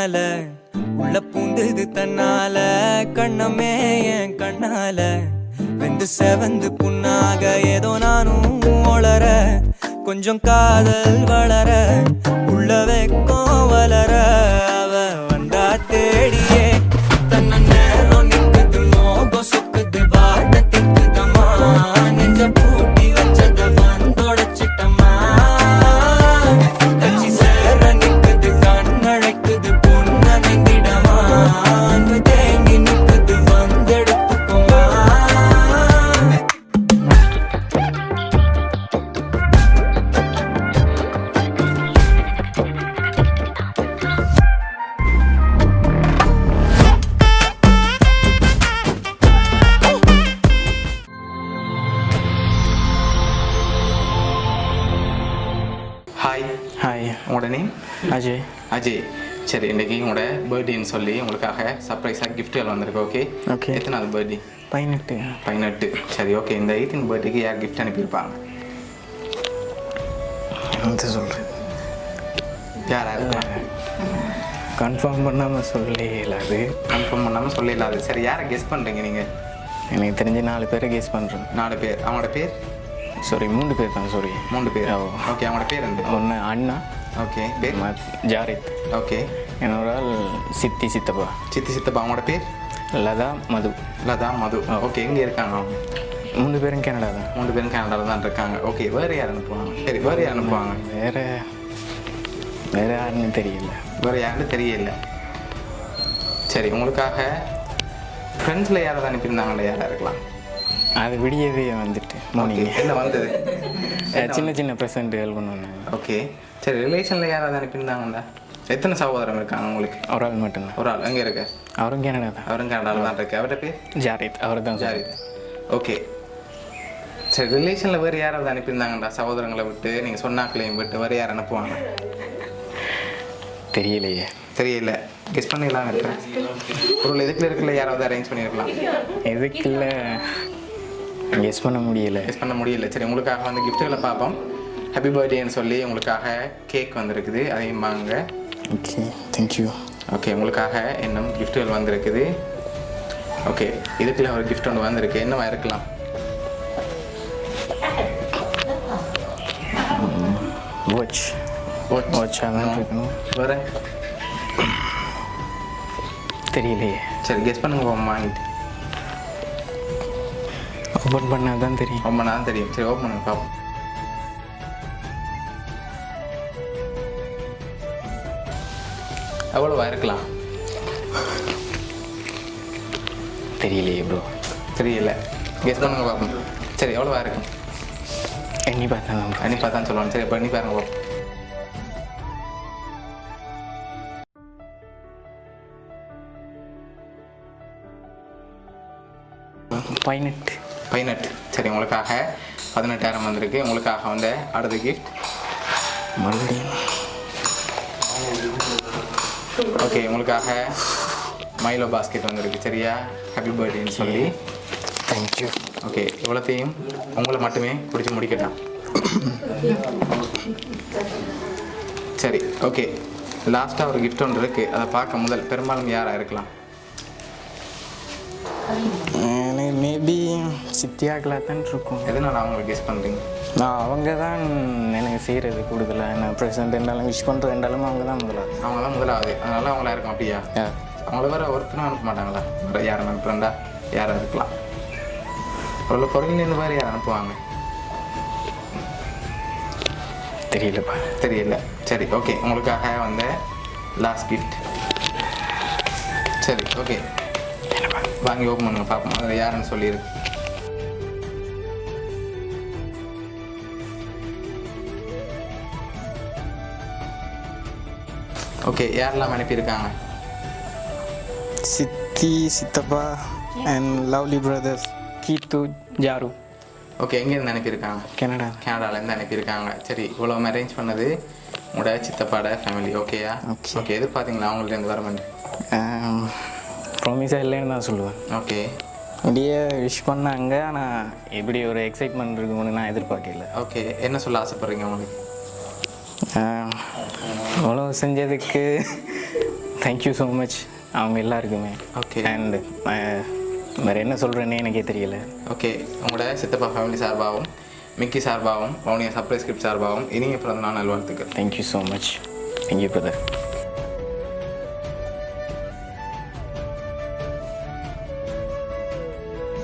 கண்ணால உள்ள பூந்தது தன்னால கண்ணமே என் கண்ணால வெந்து செவந்து புண்ணாக ஏதோ நானும் ஒளர கொஞ்சம் காதல் வளர உள்ள வெக்கம் வளர அவ வந்தா தேடியே தன்ன நேரம் நிக்குது மோகம் சொக்குது வாட்ட திக்குதம்மா நெஞ்ச பூட்டி வச்சத வந்தொடச்சிட்டம்மா கட்சி சேர நிக்குது கண்ணழைக்குது பொண்ண நெங்கிடமா அன்பு தேங்கி நிக்குது வந்தெடுத்துக்குமா ஹாய் ஹாய், உங்களோட நேம் அஜய். அஜய். சரி, இன்றைக்கி உங்களோட பர்த்டேன்னு சொல்லி உங்களுக்காக சர்ப்ரைஸாக கிஃப்ட்டுகள் வந்திருக்கு. Okay okay. எத்தனாவது பர்த்டே? 18. 18. சரி, ஓகே. இந்த 18 பர்த்டேக்கு யார் கிஃப்ட் அனுப்பியிருப்பாங்க? வந்து சொல்கிறேன். யாராக இருப்பாங்க? கன்ஃபார்ம் பண்ணாமல் சொல்லல. அது கன்ஃபார்ம் பண்ணாமல் சொல்லிடலாது. சரி, யாரை கெஸ் பண்ணுறீங்க நீங்கள்? எனக்கு தெரிஞ்சு 4 பேரை கெஸ் பண்ணுறேன். 4 பேர். அவங்களோட பேர்? சாரி, 3 பேர் தான். சாரி, 3 பேர். ஓ. ஓகே, அவங்களோட பேர் என்ன? ஒன்று அண்ணா, ஓகே. பேர்? ஜாரித். ஓகே. இன்னொரு ஆள் சித்தி சித்தப்பா. சித்தி சித்தப்பா. அவங்களோட பேர்? லதா, மது. லதா, மது. ஓகே. எங்கே இருக்காங்க அவங்க? 3 பேரும் கனடா தான். 3 பேரும் கனடாவில் தான் இருக்காங்க. ஓகே. வேறு யார் அனுப்புவாங்க? சரி, வேறு யார் அனுப்புவாங்க? வேறு யாருன்னு தெரியல. வேறு யாருன்னு தெரியல. சரி, உங்களுக்காக ஃப்ரெண்ட்ஸில் யாராவது அனுப்பியிருந்தாங்களே, யாராக இருக்கலாம்? அது விடியவே வந்துட்டு மார்னிங் என்ன வந்தது? சின்ன சின்ன ப்ரெசென்ட்டுகள் கொண்டு வந்தாங்க. ஓகே. சரி, ரிலேஷனில் யாராவது அனுப்பியிருந்தாங்களா? எத்தனை சகோதரம் இருக்காங்க உங்களுக்கு? ஒரு ஆள் மட்டும்தான். ஒரு ஆள். எங்கே இருக்க? அவரும் கனடா தான். அவரும் கனடாவில் தான் இருக்கு. அவர்கிட்ட பேர்? ஜாரித். அவர் தான். ஜாரித். ஓகே. சரி, ரிலேஷனில் வேறு யாராவது அனுப்பியிருந்தாங்கடா? சகோதரங்களை விட்டு நீங்கள் சொன்னாக்களையும் விட்டு வேறு யார் அனுப்புவாங்க? தெரியலையே. தெரியல. கெஸ் பண்ணிடலாம் இருக்கேன். ஒரு எதுக்குள்ள இருக்குல்ல, யாராவது அரேஞ்ச் பண்ணியிருக்கலாம். எதுக்குள்ள கெஸ் பண்ண முடியல. கெஸ் பண்ண முடியல. சரி, உங்களுக்காக வந்து கிஃப்ட்டுகளை பார்ப்போம். ஹாப்பி பர்த்டேன்னு சொல்லி உங்களுக்காக கேக் வந்திருக்குது, அதையும் வாங்க. Okay, thank you. ஓகே, உங்களுக்காக இன்னும் கிஃப்ட்டுகள் வந்திருக்குது. ஓகே, இதுக்குள்ள ஒரு கிஃப்ட் ஒன்று வந்திருக்கு. என்னவா இருக்கலாம்? வாட்ச். அதான் இருக்கணும். வேறு தெரியலையே. சரி, கெஸ் பண்ணுங்க வாங்கிட்டு. ஓப்பன் பண்ணால் தான் தெரியும். ரொம்ப நாள் தெரியும். சரி, ஓப்பன் பண்ணுங்க பார்ப்போம். எவ்வளோவா இருக்கலாம்? தெரியலையே ப்ரோ. தெரியல. கெஸ் பண்ணுங்க பார்ப்போம். சரி, எவ்வளோவா இருக்கும்? எண்ணி பார்த்தா தான். எண்ணி பார்த்தான்னு சொல்லுவாங்க. சரி, இப்போ எண்ணி பாருங்க பார்ப்போம். 18. சரி, உங்களுக்காக 18,000 வந்திருக்கு. உங்களுக்காக வந்து அடுத்த கிஃப்ட் மறுபடியும். ஓகே, உங்களுக்காக மைலோ பாஸ்கெட் வந்திருக்கு. சரியா? ஹாப்பி பர்த்டேன்னு சொல்லி. தேங்க்யூ. ஓகே, இவ்வளோத்தையும் உங்களை மட்டுமே குடிச்சு முடிக்கட்டாம். சரி, ஓகே. லாஸ்ட்டாக ஒரு கிஃப்ட் ஒன்று இருக்குது. அதை பார்க்க முதல் பெரும்பாலும் யாராக இருக்கலாம்? மேபி சித்தியாக்களாக தான் இருக்கும். எதனால் அவங்களை கெஸ் பண்ணுறீங்க? அவங்க தான் எனக்கு செய்கிறது கூடுதலாக. நான் ப்ரெசென்ட் இருந்தாலும் விஷ் பண்ணுறது இருந்தாலும் அவங்க தான் முதலாவது. அவங்க தான் முதலாவது. அதனால அவங்களா இருக்கும். அப்படியா? அவங்கள வேறு ஒருத்தரும் அனுப்ப மாட்டாங்களா? வேறு யாரை அனுப்புறா? யாராக இருக்கலாம்? அவ்வளோ பொருள்லேருந்து வேறு யார் அனுப்புவாங்க? தெரியலப்பா. தெரியல. சரி, ஓகே. உங்களுக்காக வந்து லாஸ்ட் கிஃப்ட். சரி, ஓகே. வாங்கி ஓப்பன் பண்ணுங்க பார்ப்போம். அதில் யாருன்னு சொல்லியிருக்கு. ஓகே, யாரெல்லாம் அனுப்பியிருக்காங்க? சித்தி, சித்தப்பா அண்ட் லவ்லி பிரதர்ஸ் கீத்து, ஜாரு. ஓகே, எங்கேருந்து அனுப்பியிருக்காங்க? கனடாலேருந்து அனுப்பியிருக்காங்க. சரி, இவ்வளோ அரேஞ்ச் பண்ணது உங்களோட சித்தப்பாட ஃபேமிலி. ஓகேயா? ஓகே. எதிர்பார்த்தீங்களா அவங்கள்ட்ட வர மாதிரி? ப்ராமிஸாக இல்லைன்னு தான் சொல்லுவேன். ஓகே. இப்படியே விஷ் பண்ணாங்க. ஆனால் இப்படி ஒரு எக்ஸைட்மெண்ட் இருக்குன்னு நான் எதிர்பார்க்கல. ஓகே, என்ன சொல்ல ஆசைப்பட்றீங்க உங்களுக்கு? அவ்வளோ செஞ்சதுக்கு தேங்க்யூ ஸோ மச் அவங்க எல்லாருக்குமே. ஓகே. அண்ட் வேறு என்ன சொல்கிறேன்னே எனக்கே தெரியல. ஓகே, உங்களோட சித்தப்பா ஃபேமிலி சார்பாகவும் மிக்கி சார்பாகவும் வவுனியா சர்ப்ரைஸ் கிஃப்ட் சார்பாகவும் இனிய பிறந்தநாள் நல்வாழ்த்துக்கள். Thank you so much. Thank you brother.